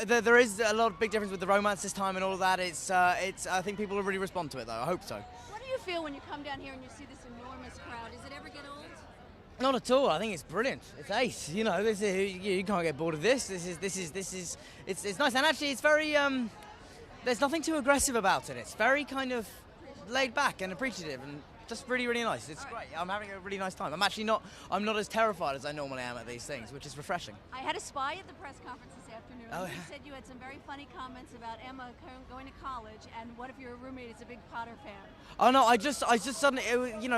There is a lot of big difference with the romance this time and all of that. I think people will really respond to it, though. I hope so. What do you feel when you come down here and you see this enormous crowd? Does it ever get old? Not at all. I think it's brilliant. It's ace. You know, you can't get bored of this. It's nice, and actually, it's very. There's nothing too aggressive about it. It's very kind of laid back and appreciative, and just really, really nice. It's great. I'm having a really nice time. I'm not as terrified as I normally am at these things, which is refreshing. I had a spy at the press conference this afternoon. Oh, He yeah. said you had some very funny comments about Emma going to college, and what if your roommate is a big Potter fan? Oh no! I just suddenly,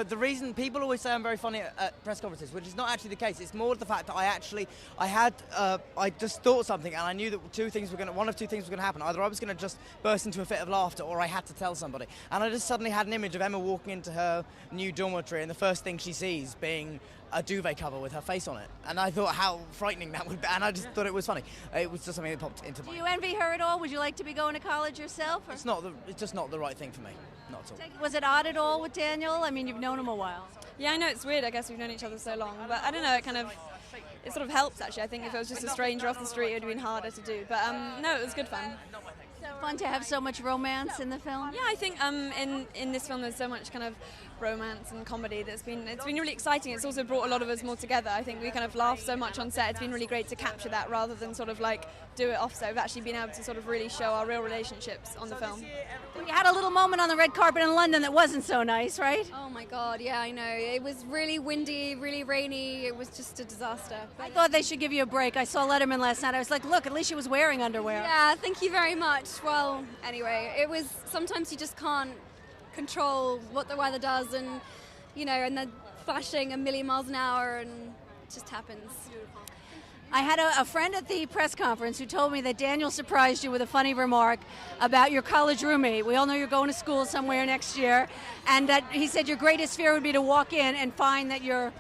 the reason people always say I'm very funny at press conferences, which is not actually the case. It's more the fact that I just thought something, and I knew that one of two things was going to happen. Either I was going to just burst into a fit of laughter, or I had to tell somebody. And I just suddenly had an image of Emma walking into her new dormitory, and the first thing she sees being a duvet cover with her face on it. And I thought how frightening that would be, and I just thought it was funny. It was just something that popped into my. Do you envy her at all? Would you like to be going to college yourself? Or? It's just not the right thing for me. Not at all. Was it odd at all with Daniel? I mean, you've known him a while. Yeah, I know it's weird. I guess we've known each other so long, but I don't know. It sort of helps actually. I think if it was just a stranger off the street, it would have been harder to do. But no, it was good fun. Fun to have so much romance in the film. Yeah, I think in this film there's so much kind of romance and comedy it's been really exciting. It's also brought a lot of us more together. I think we kind of laughed so much on set. It's been really great to capture that rather than sort of like do it off. So we've actually been able to sort of really show our real relationships on the film. You had a little moment on the red carpet in London that wasn't so nice, right? Oh my God, yeah, I know. It was really windy, really rainy. It was just a disaster. I thought they should give you a break. I saw Letterman last night. I was like, look, at least she was wearing underwear. Yeah, thank you very much. Well, anyway, it was, sometimes you just can't control what the weather does, and and then flashing a million miles an hour, and it just happens. I had a friend at the press conference who told me that Daniel surprised you with a funny remark about your college roommate. We all know you're going to school somewhere next year, and that he said your greatest fear would be to walk in and find that your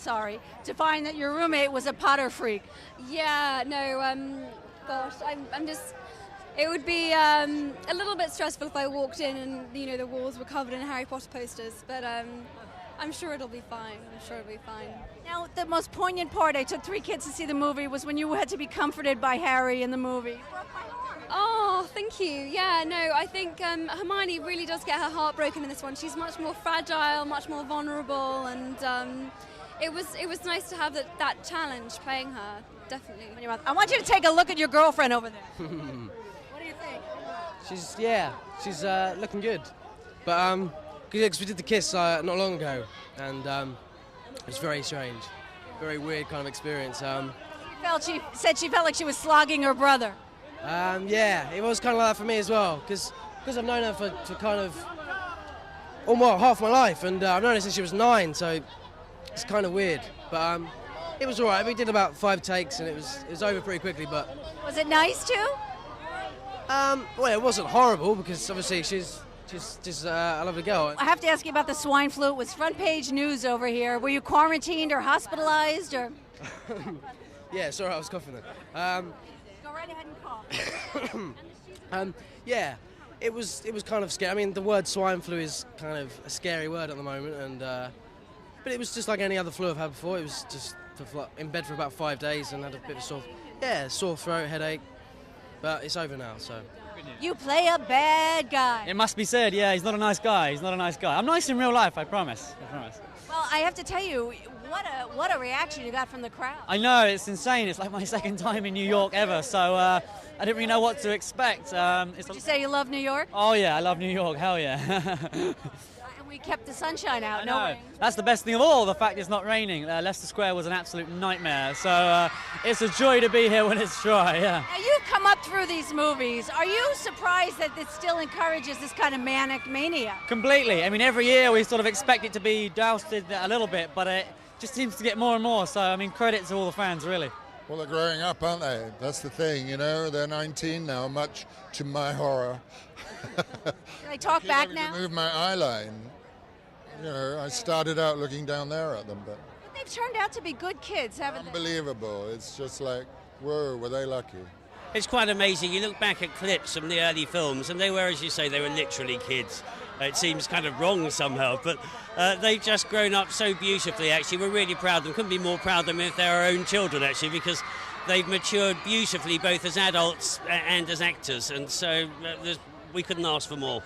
roommate was a Potter freak. Yeah, no, gosh, I'm just... It would be a little bit stressful if I walked in and, the walls were covered in Harry Potter posters, but I'm sure it'll be fine. Now, the most poignant part, I took 3 kids to see the movie, was when you had to be comforted by Harry in the movie. Oh, thank you. Yeah, no, I think Hermione really does get her heart broken in this one. She's much more fragile, much more vulnerable, and it was nice to have that challenge playing her, definitely. I want you to take a look at your girlfriend over there. What do you think? She's looking good, but because we did the kiss not long ago, and it was very strange, very weird kind of experience. She said she felt like she was slogging her brother. Yeah, it was kind of like that for me as well, because I've known her for kind of almost half my life, and I've known her since she was 9, so it's kind of weird, but it was all right. We did about 5 takes, and it was over pretty quickly. But was it nice too? Well, it wasn't horrible because obviously she's just a lovely girl. I have to ask you about the swine flu. It was front page news over here. Were you quarantined or hospitalized or? Yeah, sorry, I was coughing then. Go right ahead and cough. Yeah, it was kind of scary. I mean, the word swine flu is kind of a scary word at the moment, and but it was just like any other flu I've had before. It was just in bed for about 5 days and had a bit of sore throat, headache, but it's over now. So. You play a bad guy. It must be said, yeah, he's not a nice guy. I'm nice in real life, I promise. Well, I have to tell you, what a reaction you got from the crowd. I know, it's insane. It's like my second time in New York ever, so I didn't really know what to expect. Would you say you love New York? Oh yeah, I love New York, hell yeah. And we kept the sunshine out, I no know. rain. That's the best thing of all, the fact it's not raining. Leicester Square was an absolute nightmare, so it's a joy to be here when it's dry, yeah. Now, you've come up through these movies. Are you surprised that it still encourages this kind of manic mania? Completely. I mean, every year we sort of expect it to be doused a little bit, but it just seems to get more and more, so I mean, credit to all the fans, really. Well, they're growing up, aren't they? That's the thing, They're 19 now, much to my horror. Can they talk back now? To move my eye line. I started out looking down there at them, but they've turned out to be good kids, haven't they? Unbelievable. It's just like, whoa, were they lucky. It's quite amazing. You look back at clips from the early films, and they were, as you say, they were literally kids. It seems kind of wrong somehow, but they've just grown up so beautifully, actually. We're really proud of them. Couldn't be more proud of them if they're our own children, actually, because they've matured beautifully both as adults and as actors, and so we couldn't ask for more.